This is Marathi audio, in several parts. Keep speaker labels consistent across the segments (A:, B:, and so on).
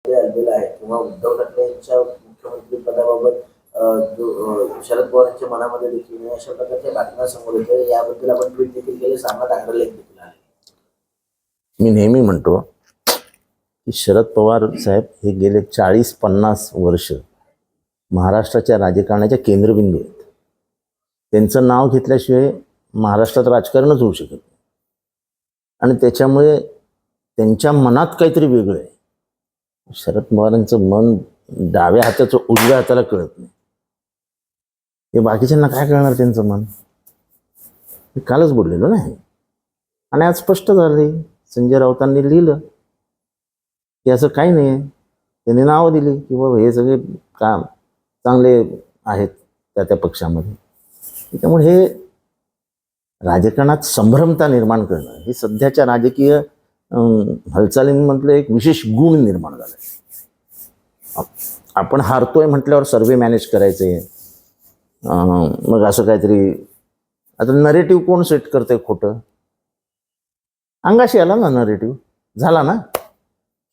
A: आलेला आहे किंवा उद्धव ठाकरे यांच्या मुख्यमंत्री पदाबाबत शरद पवार यांच्या मनामध्ये देखील अशा प्रकारच्या बातम्या समोर येते. याबद्दल आपण ट्विट देखील केले, सामना दाखवले देखील आहे.
B: मी नेहमी म्हणतो की शरद पवार साहेब हे गेले 40-50 वर्ष महाराष्ट्राच्या राजकारणाच्या केंद्रबिंदू आहेत. त्यांचं नाव घेतल्याशिवाय महाराष्ट्रात राजकारणच होऊ शकत नाही. आणि त्याच्यामुळे त्यांच्या मनात काहीतरी वेगळं आहे. शरद पवारांचं मन डाव्या हाताचं उजव्या हाताला कळत नाही. हे बाकीच्यांना काय कळणार त्यांचं मन? मी कालच बोललेलो नाही. आणि आज स्पष्ट झाले. संजय राऊतांनी लिहिलं की असं काही नाही आहे. त्यांनी नावं दिली की बाबा हे सगळे काम चांगले आहेत त्या पक्षामध्ये. त्यामुळे हे राजकारणात संभ्रमता निर्माण करणं हे सध्याच्या राजकीय हालचालींमधलं एक विशेष गुण निर्माण झालं आहे. आपण हारतोय म्हटल्यावर सर्वे मॅनेज करायचे, मग असं काहीतरी. आता नरेटिव्ह कोण सेट करतंय खोटं? अंगाशी आला ना नरेटिव्ह, झाला ना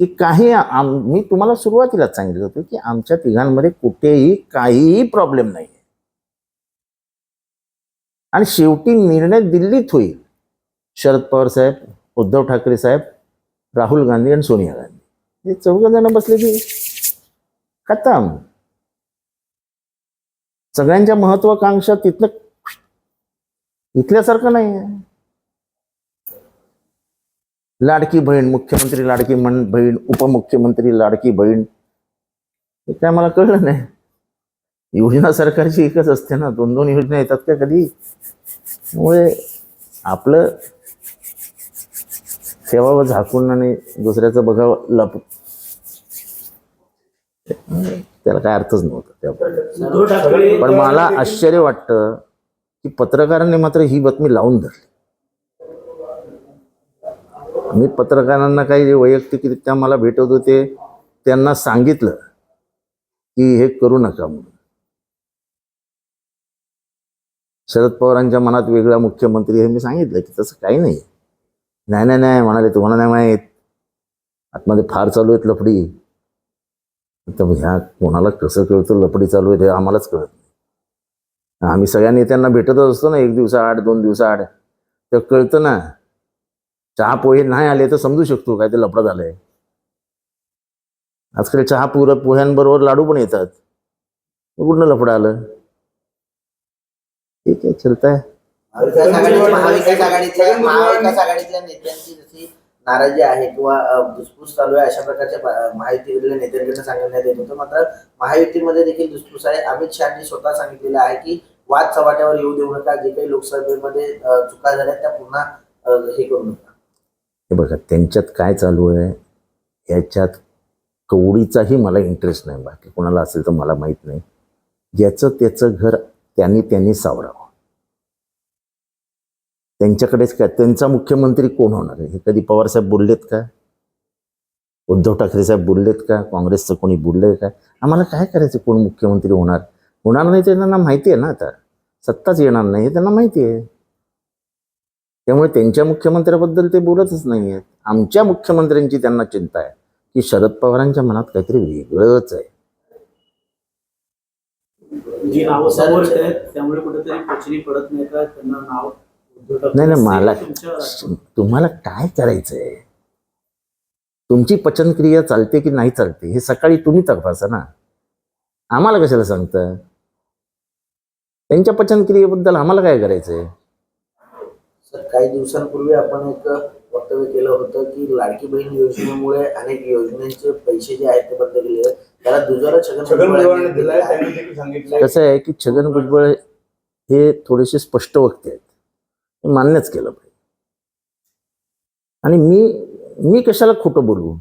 B: की काही. मी तुम्हाला सुरुवातीलाच सांगितलं होतं की आमच्या तिघांमध्ये कुठेही काहीही प्रॉब्लेम नाही. आणि शेवटी निर्णय दिल्लीत होईल. शरद पवार साहेब, उद्धव ठाकरे साहेब, राहुल गांधी आणि सोनिया गांधी हे 4 जण बसले की खतम. सगळ्यांच्या महत्वाकांक्षा तिथनं इथल्यासारखं नाही आहे. लाडकी बहीण, मुख्यमंत्री लाडकी बहीण, उपमुख्यमंत्री लाडकी बहीण, हे काय मला कळलं नाही. योजना सरकारची एकच असते ना, 2-2 योजना येतात का कधी? त्यामुळे आपलं ठेवावं झाकून आणि दुसऱ्याचं बघावं लप, त्याला काय अर्थच नव्हता. पण मला आश्चर्य वाटतं की पत्रकारांनी मात्र ही बातमी लावून धरली. मी पत्रकारांना काही वैयक्तिकरित्या मला भेटत होते त्यांना सांगितलं की हे करू नका म्हणून. शरद पवारांच्या मनात वेगळा मुख्यमंत्री हे मी सांगितलं की तसं काही नाही. नाही म्हणाले, तुम्हाला नाही माहीत, आतमध्ये फार चालू आहेत लफडी. तर ह्या कोणाला कसं कळतं लफडी चालू आहे ते आम्हालाच कळत नाही. आम्ही सगळ्या नेत्यांना भेटतच असतो ना, 1 दिवसाआड 2 दिवसाआड, तर कळतं ना. चहा पोहे नाही आले तर समजू शकतो काय ते लफडं झालंय. आजकाल चहा पोह्यांबरोबर लाडू पण येतात. कुठनं लफडं आलं? ठीक आहे, चलताय.
A: महाविकास आघाडीतल्या नेत्यांची जशी नाराजी आहे किंवा धुसफूस चालू आहे, अशा प्रकारच्या महायुतीमधल्या नेत्यांकडून सांगण्यात येत होतं. मात्र महायुतीमध्ये देखील धुसफूस आहे. अमित शहानी स्वतः सांगितलेलं आहे की वाद चव्हाट्यावर येऊ देऊ नका, जे काही लोकसभेमध्ये चुका झाल्या त्या पुन्हा हे करू नका.
B: हे बघा, त्यांच्यात काय चालू आहे याच्यात कवडीचाही मला इंटरेस्ट नाही. बाकी कोणाला असेल तर मला माहीत नाही. ज्याचं त्याचं घर त्यांनी सावरावं. त्यांच्याकडेच काय, त्यांचा मुख्यमंत्री कोण होणार आहे हे कधी पवारसाहेब बोललेत का? उद्धव ठाकरे साहेब बोललेत का? काँग्रेसचं कोणी बोललंय का? आम्हाला काय करायचं कोण मुख्यमंत्री होणार नाही ते त्यांना माहिती आहे ना. आता सत्ताच येणार नाही हे त्यांना माहिती आहे. त्यामुळे त्यांच्या मुख्यमंत्र्याबद्दल ते बोलतच नाही आहेत. आमच्या मुख्यमंत्र्यांची त्यांना चिंता आहे की शरद पवारांच्या मनात काहीतरी वेगळंच आहे.
C: त्यामुळे कुठेतरी पचनी पडत नाही का त्यांना नाव?
B: नाही, मला तुम्हाला काय करायचंय? तुमची पचनक्रिया चालते की नाही चालते हे सकाळी तुम्ही तपासा ना. आम्हाला कशाला सांगता? त्यांच्या पचनक्रियेबद्दल आम्हाला काय करायचंय?
A: सर, काही दिवसांपूर्वी आपण एक वक्तव्य केलं होतं की लाडकी बहीण योजनेमुळे अनेक योजनांचे पैसे जे आहेत ते बंद केले. त्याला दुजोरा छगन भुजबळांनी दिलाय.
B: कसं आहे की छगन भुजबळ हे थोडेसे स्पष्ट वक्ते आहेत, हे मान्यच केलं पाहिजे. आणि मी कशाला खोटं बोलू?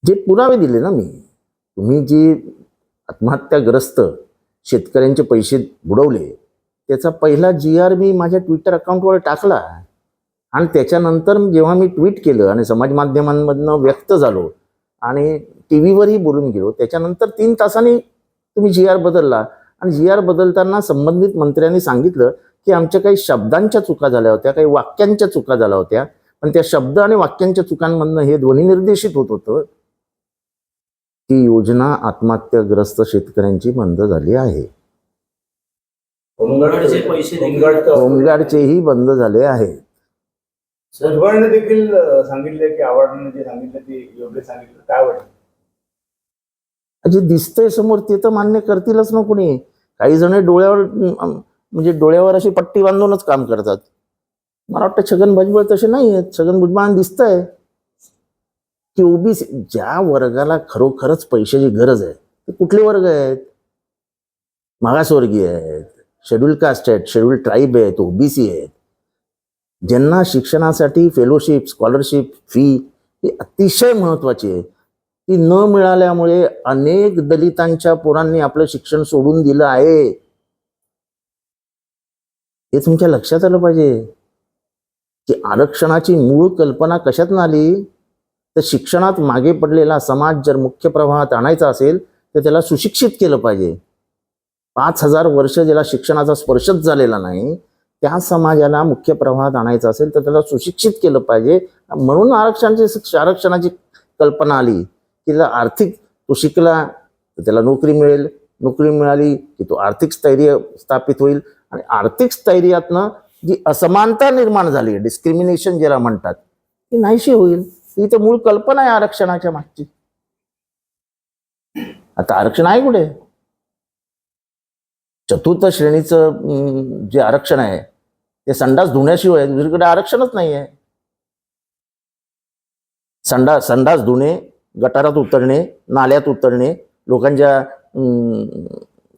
B: जे पुरावे दिले ना मी, तुम्ही जी आत्महत्याग्रस्त शेतकऱ्यांचे पैसे बुडवले त्याचा पहिला GR मी माझ्या ट्विटर अकाउंटवर टाकला. आणि त्याच्यानंतर जेव्हा मी ट्विट केलं आणि समाज माध्यमांमधनं व्यक्त झालो आणि TV वरही बोलून गेलो, त्याच्यानंतर 3 तासांनी तुम्ही GR बदलला. आणि GR बदलताना संबंधित मंत्र्यांनी सांगितलं की आमच्या काही शब्दांच्या चुका झाल्या होत्या, काही वाक्यांच्या चुका झाल्या होत्या, पण त्या शब्द आणि वाक्यांच्या चुकांमधनं हे ध्वनिनिर्देशित होत होतं की योजना आत्महत्याग्रस्त शेतकऱ्यांची बंद झाली आहे,
C: होमगार्डचे पैसे देखील
B: होमगार्डचेही बंद झाले आहेत.
D: भुजबळांनी देखील सांगितले की आव्हाडांनी जे सांगितलं ते योग्य सांगितलं, काय वाटतं?
B: जे दिसतंय समोर ते तर मान्य करतीलच ना कुणी. काही जण डोळ्यावर म्हणजे डोळ्यावर अशी पट्टी बांधूनच काम करतात. मला वाटतं छगन भुजबळ तसे नाही आहेत. छगन भुजबळांना दिसतंय की ओबीसी ज्या वर्गाला खरोखरच पैशाची गरज आहे ते कुठले वर्ग आहेत? मागासवर्गीय आहेत, शेड्यूल कास्ट आहेत, शेड्यूल ट्राईब आहेत, ओबीसी आहेत, ज्यांना शिक्षणासाठी फेलोशिप, स्कॉलरशिप, फी ही अतिशय महत्वाची आहे. ती न मिळाल्यामुळे अनेक दलितांच्या पोरांनी आपलं शिक्षण सोडून दिलं आहे. हे तुमच्या लक्षात आलं पाहिजे की आरक्षणाची मूळ कल्पना कशातून आली. तर शिक्षणात मागे पडलेला समाज जर मुख्य प्रवाहात आणायचा असेल तर त्याला सुशिक्षित केलं पाहिजे. 5000 वर्ष ज्याला शिक्षणाचा स्पर्शच झालेला नाही त्या समाजाला मुख्य प्रवाहात आणायचं असेल तर त्याला सुशिक्षित केलं पाहिजे. म्हणून आरक्षणाची कल्पना आली की त्याला आर्थिक, तो शिकला तर त्याला नोकरी मिळेल, नोकरी मिळाली की तो आर्थिक स्थैर्य स्थापित होईल आणि आर्थिक स्थैर्यातनं जी असमानता निर्माण झाली, डिस्क्रिमिनेशन ज्याला म्हणतात, ती नाहीशी होईल. ही तर मूळ कल्पना आहे आरक्षणाच्या मागची. आता आरक्षण आहे कुठे? चतुर्थ श्रेणीचं जे आरक्षण आहे ते संडास धुण्याशिवाय दुसरीकडे आरक्षणच नाही आहे. संडास धुणे, गटारात उतरणे, नाल्यात उतरणे, लोकांच्या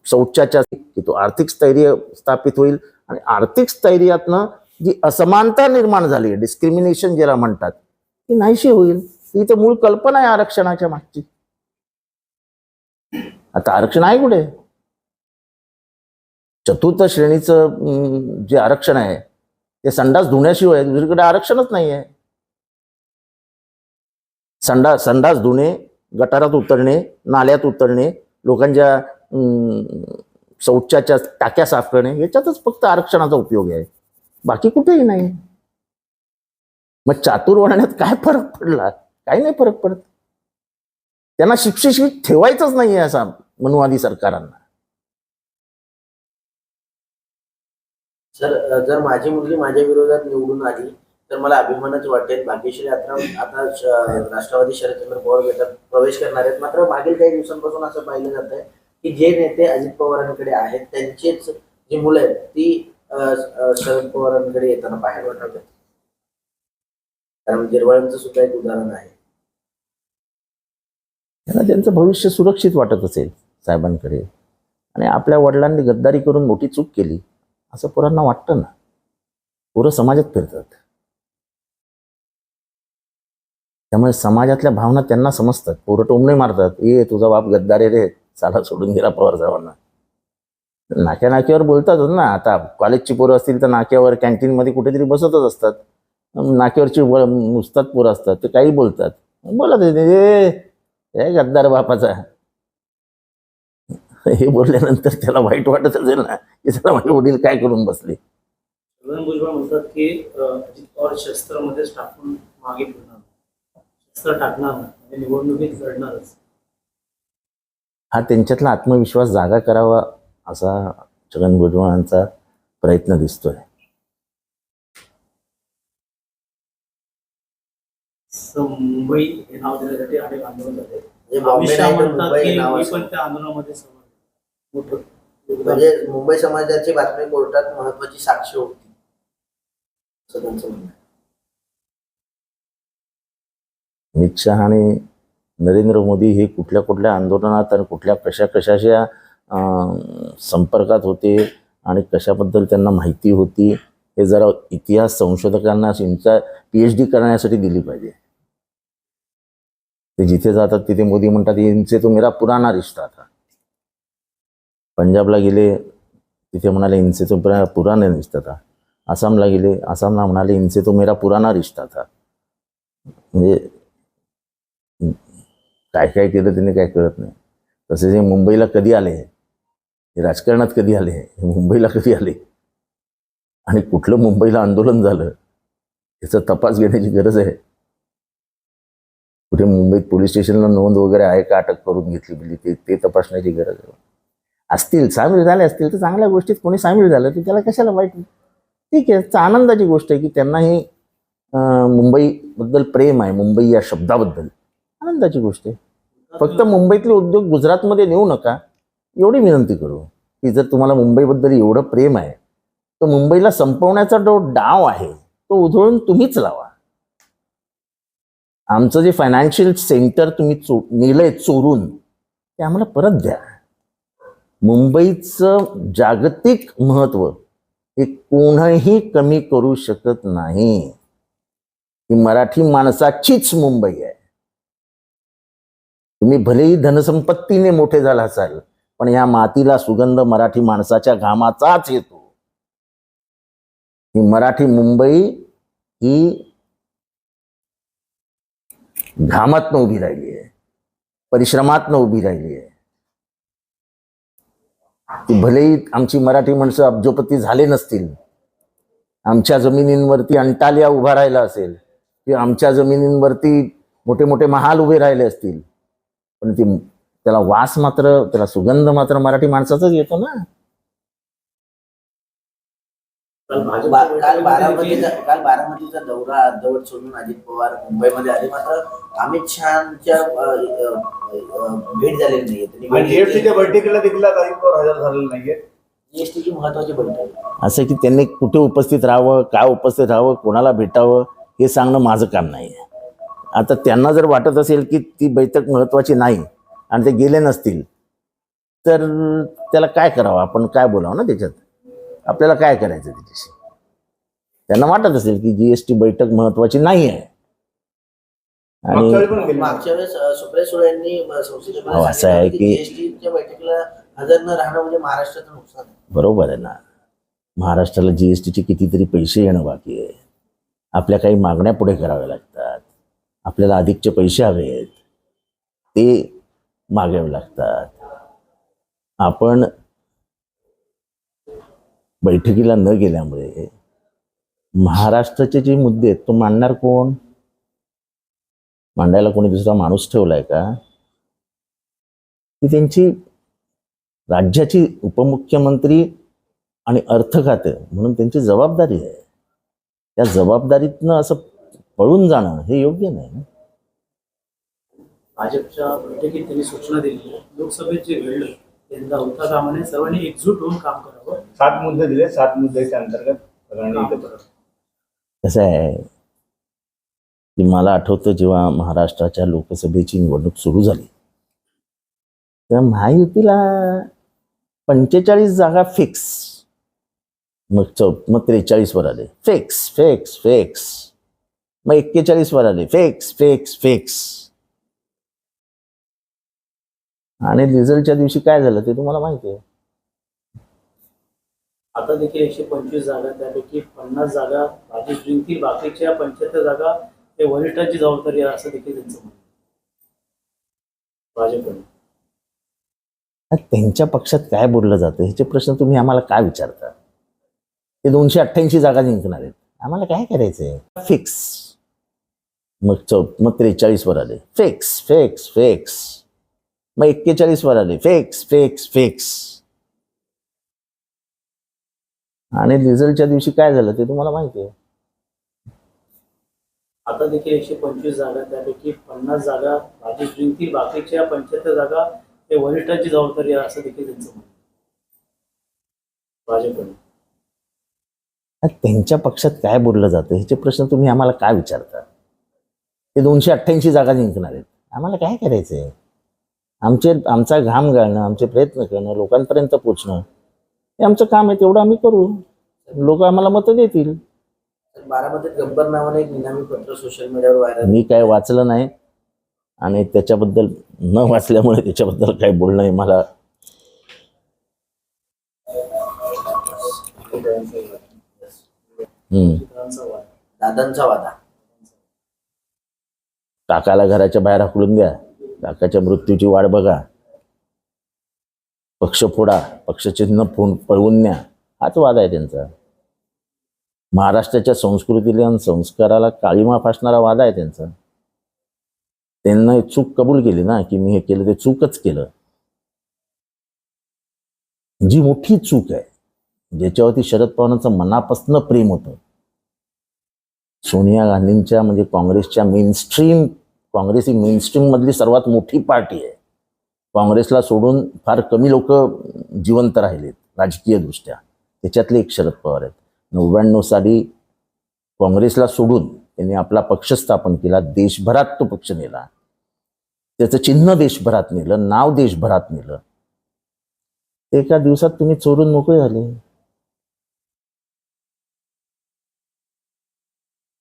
B: शौचाच्या की तो आर्थिक स्थैर्य स्थापित होईल आणि आर्थिक स्थैर्यातनं जी असमानता निर्माण झाली, डिस्क्रिमिनेशन ज्याला म्हणतात, ती नाहीशी होईल. ही तर मूळ कल्पना आहे आरक्षणाच्या मागची. आता आरक्षण आहे कुठे? चतुर्थ श्रेणीचं जे आरक्षण आहे ते संडास धुण्याशिवाय दुसरीकडे आरक्षणच नाही आहे. संडास धुणे, गटारात उतरणे, नाल्यात उतरणे, लोकांच्या शौचाच्या टाक्या साफ करणे, याच्यातच फक्त आरक्षणाचा उपयोग आहे, बाकी कुठेही नाही. मग चातुर्वर्ण्यात काय फरक पडला? काही नाही फरक पडत. त्यांना शिक्षित ठेवायचंच नाहीये असा मनुवादी सरकारांना.
A: सर, जर माझी मुलगी माझ्या विरोधात निवडून आली तर मला अभिमानच वाटेल. भाग्यश्री आता राष्ट्रवादी शरदचंद्र पवार गटात प्रवेश करणार आहेत. मात्र मागील काही दिवसांपासून असं पाहिलं जात आहे की जे नेते अजित पवारांकडे आहेत त्यांचेच जी मुलं आहेत ती शरद पवारांकडे येताना पाहायला वाटत. कारण गिरवाळांचं सुद्धा एक उदाहरण आहे.
B: त्यांना त्यांचं भविष्य सुरक्षित वाटत असेल साहेबांकडे आणि आपल्या वडिलांनी गद्दारी करून मोठी चूक केली असं पोरांना वाटतं ना. पोरं समाजात फिरतात, त्यामुळे समाजातल्या भावना त्यांना समजतात. पोरं टोमणे मारतात, ये तुझा बाप गद्दारे रे, साला सोडून गेला पवार साहेबांना. नाक्यावर बोलतातच ना. आता कॉलेजची पोरं असतील तर नाक्यावर कॅन्टीनमध्ये कुठेतरी बसतच असतात. नाक्यावरची नुसतात पोरं असतात ते काही बोलतात, बोलत हे गद्दार बापाचा. हे बोलल्यानंतर त्याला वाईट वाटत असेल ना की त्याला माझे वडील काय करून बसले.
C: छगन भुजबळ म्हणतात की अजित पवार शस्त्रामध्येच टाकून मागे फिरणार, शस्त्र टाकणार म्हणजे निवडणुकीत लढणारच.
B: हा त्यांच्यातला आत्मविश्वास जागा करावा असा छगन भुजबळांचा प्रयत्न दिसतोय.
C: मुंबई हे नाव देण्यासाठी अनेक आंदोलन झाले.
A: बॉम्बे नाही तर मुंबई
C: की
A: नाव
C: मी
A: असं.
C: पण त्या आंदोलनामध्ये मोठं
A: म्हणजे मुंबई समाजाची बातमी कोर्टात महत्वाची साक्ष होती असं त्यांचं म्हणणं आहे.
B: अमित शहा आणि नरेंद्र मोदी हे कुठल्या कुठल्या आंदोलनात आणि कुठल्या कशाच्या संपर्कात होते आणि कशाबद्दल त्यांना माहिती होती हे जरा इतिहास संशोधकांना त्यांचा PhD करण्यासाठी दिली पाहिजे. ते जिथे जातात तिथे मोदी म्हणतात इनसे तो मेरा पुराना रिश्ता था. पंजाबला गेले तिथे म्हणाले इनसे तो पुराना रिश्ता था. आसामला गेले, आसामला म्हणाले इनसे तो मेरा पुराना रिश्ता था. म्हणजे काय काय केलं त्यांनी काय कळत नाही. तसेच हे मुंबईला कधी आले, हे राजकारणात कधी आले, हे मुंबईला कधी आले आणि कुठलं मुंबईला आंदोलन झालं याचा तपास घेण्याची गरज आहे. कुठे मुंबईत पोलीस स्टेशनला नोंद वगैरे आहे का, अटक करून घेतली गेली, ते तपासण्याची गरज आहे. असतील, सामील झाले असतील तर चांगल्या गोष्टीत कोणी सामील झालं तर त्याला कशाला वाईट. ठीक आहे, आनंदाची गोष्ट आहे की त्यांनाही मुंबईबद्दल प्रेम आहे, मुंबई या शब्दाबद्दल आनंदाची गोष्ट आहे. फक्त मुंबईतले उद्योग गुजरातमध्ये नेऊ नका एवढी विनंती करू की जर तुम्हाला मुंबईबद्दल एवढं प्रेम आहे तर मुंबईला संपवण्याचा जो डाव आहे तो उधळून तुम्हीच लावा. आमचं जे फायनान्शियल सेंटर तुम्ही नेलंय चोरून ते आम्हाला परत द्या. मुंबईचं जागतिक महत्व हे कोणीही कमी करू शकत नाही. ही मराठी माणसाचीच मुंबई आहे. तुम्ही भलेही धनसंपत्तीने मोठे झाला असाल पण या मातीला सुगंध मराठी माणसाच्या घामाचाच येतो. ही मराठी मुंबई ही घामातनं उभी राहिली आहे, परिश्रमातनं उभी राहिली आहे. ती भलेही आमची मराठी माणसं अब्जोपती झाले नसतील, आमच्या जमिनींवरती अंटालिया उभा राहिला असेल किंवा आमच्या जमिनींवरती मोठे मोठे महाल उभे राहिले असतील, पण त्याला वास मात्र, त्याला सुगंध मात्र मराठी माणसाचाच येतो ना.
A: काल बारामतीचा दौरा अर्धवट सोडून अजित पवार मुंबईमध्ये आले, मात्र अमित शहाच्या भेट झालेली नाहीये.
D: जीएसटीच्या बैठकीला देखील अजित पवार हजर झालेले नाहीये.
A: जीएसटीची महत्वाची बैठक
B: असं की त्यांनी कुठे उपस्थित राहावं, काय उपस्थित राहावं, कोणाला भेटावं हे सांगणं माझं काम नाही. आता त्यांना जर वाटत असेल की ती बैठक महत्वाची नाही आणि ते गेले नसतील तर त्याला काय करावं, आपण काय बोलावं ना त्याच्यात, आपल्याला काय करायचं त्याच्याशी. त्यांना वाटत असेल की जीएसटी बैठक महत्वाची नाही आहे आणि
A: मागच्या वेळेस सुप्रिया सुळे यांनी
B: असं आहे की
A: जीएसटीच्या बैठकीला हजर न राहणं म्हणजे महाराष्ट्राचं नुकसान आहे.
B: बरोबर आहे ना. महाराष्ट्राला जीएसटीचे कितीतरी पैसे येणं बाकी आहे. आपल्या काही मागण्या पुढे कराव्या लागतात, आपल्याला अधिकचे पैसे हवे आहेत ते मागावे लागतात. आपण बैठकीला न गेल्यामुळे महाराष्ट्राचे जे मुद्दे आहेत तो मांडणार कोण? मांडायला कोणी दुसरा माणूस ठेवलाय का? ती त्यांची राज्याची उपमुख्यमंत्री आणि अर्थ खाते म्हणून त्यांची जबाबदारी आहे. त्या जबाबदारीतनं असं पळून जाणं हे योग्य नाही.
C: भाजपच्या बैठकीत त्यांनी सूचना दिली, लोकसभेत जे घडलं यंदा होता कामाने सर्वांनी एकजूट होऊन काम करावं.
D: 7 मुद्दे दिले, 7 मुद्द्याच्या अंतर्गत सगळ्यांनी एकत्र.
B: कसं आहे की मला आठवतं जेव्हा महाराष्ट्राच्या लोकसभेची निवडणूक सुरू झाली तेव्हा महायुतीला 45 जागा फिक्स, मग 43 वर आले फिक्स फिक्स फिक्स, मग 41 वर आले फिक्स फिक्स फिक्स. आणि रिझल्टच्या दिवशी काय झालं ते तुम्हाला माहिती आहे.
C: आता देखील 125 जागा, त्यापैकी 50 जागा भाजप जिंकतील, बाकीच्या 75 जागा हे वरिष्ठांची जबाबदारी आहे असं देखील त्यांचं म्हणणं. भाजपने
B: त्यांच्या पक्षात काय बोललं जातं ह्याचे प्रश्न तुम्ही आम्हाला काय विचारता? ते 288 जागा जिंकणार आहेत, आम्हाला काय करायचंय? फिक्स, मग 43 वर आले फिक्स फिक्स फिक्स, मग 41 वर आले फिक्स फिक्स फिक्स. आणि रिझल्टच्या दिवशी काय झालं ते तुम्हाला माहिती आहे.
C: आता देखील 125 जागा, त्यापैकी 50 जागा भाजप जिंकतील, बाकीच्या 75 जागा हे वरिष्ठांची जबाबदारी आहे असं देखील त्यांचं म्हणणं. भाजपने
B: त्यांच्या पक्षात काय बोललं जातं ह्याचे प्रश्न तुम्ही आम्हाला काय विचारता? ते 288 जागा जिंकणार आहेत, आम्हाला काय करायचंय? आमचा घाम गाळणं, आमचे प्रयत्न करणं, लोकांपर्यंत पोचणं हे आमचं काम आहे. तेवढं आम्ही करू, लोक आम्हाला मतं देतील.
A: बारामतीत गब्बर नावाने एक निनामी पत्र सोशल मीडियावर व्हायरल.
B: मी काय वाचलं नाही आणि त्याच्याबद्दल न वाचल्यामुळे त्याच्याबद्दल काही बोलणं आहे मला.
A: दादांचा वादा,
B: काकाला घराच्या बाहेर हाकलून द्या, काकाच्या मृत्यूची वाट बघा, पक्ष फोडा, पक्षचिन्ह पळवून न्या, हाच वाद आहे त्यांचा. महाराष्ट्राच्या संस्कृतीला आणि संस्काराला काळीमा फासणारा वादा आहे त्यांचा. त्यांना चूक कबूल केली ना, की मी हे केलं ते चूकच केलं. जी मोठी चूक आहे, ज्याच्यावरती शरद पवारांचं मनापासून प्रेम होतं, सोनिया गांधींच्या म्हणजे काँग्रेसच्या मेनस्ट्रीम, काँग्रेस ही मेनस्ट्रीम मधली सर्वात मोठी पार्टी आहे. काँग्रेसला सोडून फार कमी लोक जिवंत राहिलेत राजकीय दृष्ट्या, त्याच्यातले एक शरद पवार आहेत. 99 साली काँग्रेसला सोडून त्यांनी आपला पक्ष स्थापन केला, देशभरात तो पक्ष नेला, त्याचं चिन्ह देशभरात नेलं, नाव देशभरात नेलं. एका दिवसात तुम्ही चोरून मोकळे झाले.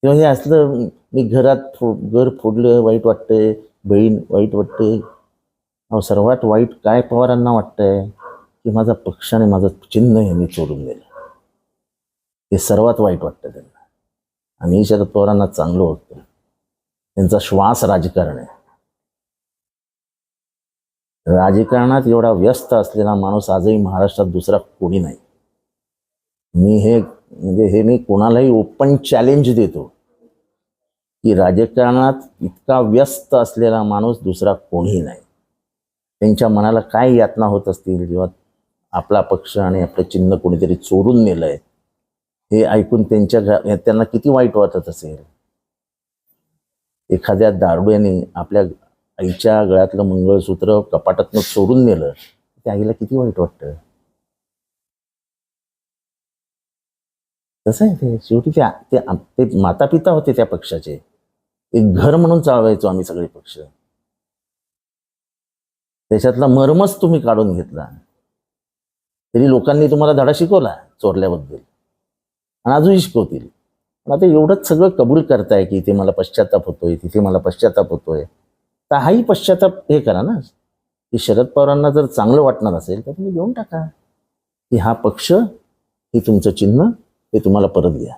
B: तेव्हा हे असलं, मी घर फोडलं वाईट वाटतंय, बहीण वाईट वाटते. अहो सर्वात वाईट काय पवारांना वाटतंय की माझा पक्ष आणि माझं चिन्ह हे मी चोरून नेलं. हे सर्वात वाईट वाटतं त्यांना. आणि शरद पवारांना चांगलं वाटतं. त्यांचा श्वास राजकारण आहे. राजकारणात एवढा व्यस्त असलेला माणूस आजही महाराष्ट्रात दुसरा कोणी नाही. मी कोणालाही ओपन चॅलेंज देतो की राजकारणात इतका व्यस्त असलेला माणूस दुसरा कोणीही नाही. त्यांच्या मनाला काय यातना होत असतील जेव्हा आपला पक्ष आणि आपलं चिन्ह कोणीतरी चोरून नेलंय, हे ऐकून त्यांना किती वाईट वाटत असेल. एखाद्या दारुड्याने आपल्या आईच्या गळ्यातलं मंगळसूत्र कपाटातनं चोरून नेलं, त्या आईला किती वाईट वाटतं. तसं आहे ते. शेवटी ते माता पिता होते त्या पक्षाचे. एक घर म्हणून चालवायचो आम्ही सगळे पक्ष. त्याच्यातला मर्मच तुम्ही काढून घेतला, तरी लोकांनी तुम्हाला धडा शिकवला चोरल्याबद्दल आणि अजूनही शिकवतील. पण आता एवढंच सगळं कबूल करताय की इथे मला पश्चाताप होतोय, तिथे मला पश्चाताप होतोय, तर हाही पश्चाताप हे करा ना की शरद पवारांना जर चांगलं वाटणार असेल तर तुम्ही घेऊन टाका की हा पक्ष, हे तुमचं चिन्ह, हे तुम्हाला परत घ्या.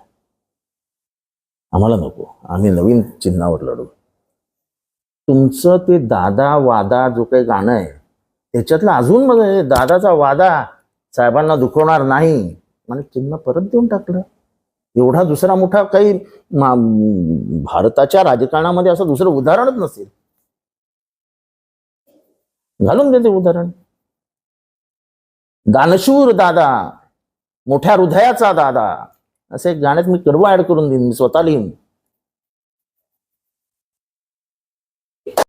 B: आम्हाला नको, आम्ही नवीन चिन्हावर लढू. तुमचं ते दादा वादा जो काही गाणं आहे त्याच्यातलं अजून बघा, दादाचा वादा साहेबांना दुखवणार नाही म्हणजे चिन्ह परत देऊन टाकलं. एवढा दुसरा मोठा काही भारताच्या राजकारणामध्ये असं दुसरं उदाहरणच नसेल. घालून देते उदाहरण. दानशूर दादा, मोठ्या हृदयाचा दादा, असं एक गाण्यात मी कडवं ऍड करून देईन, मी स्वतः लिहीन.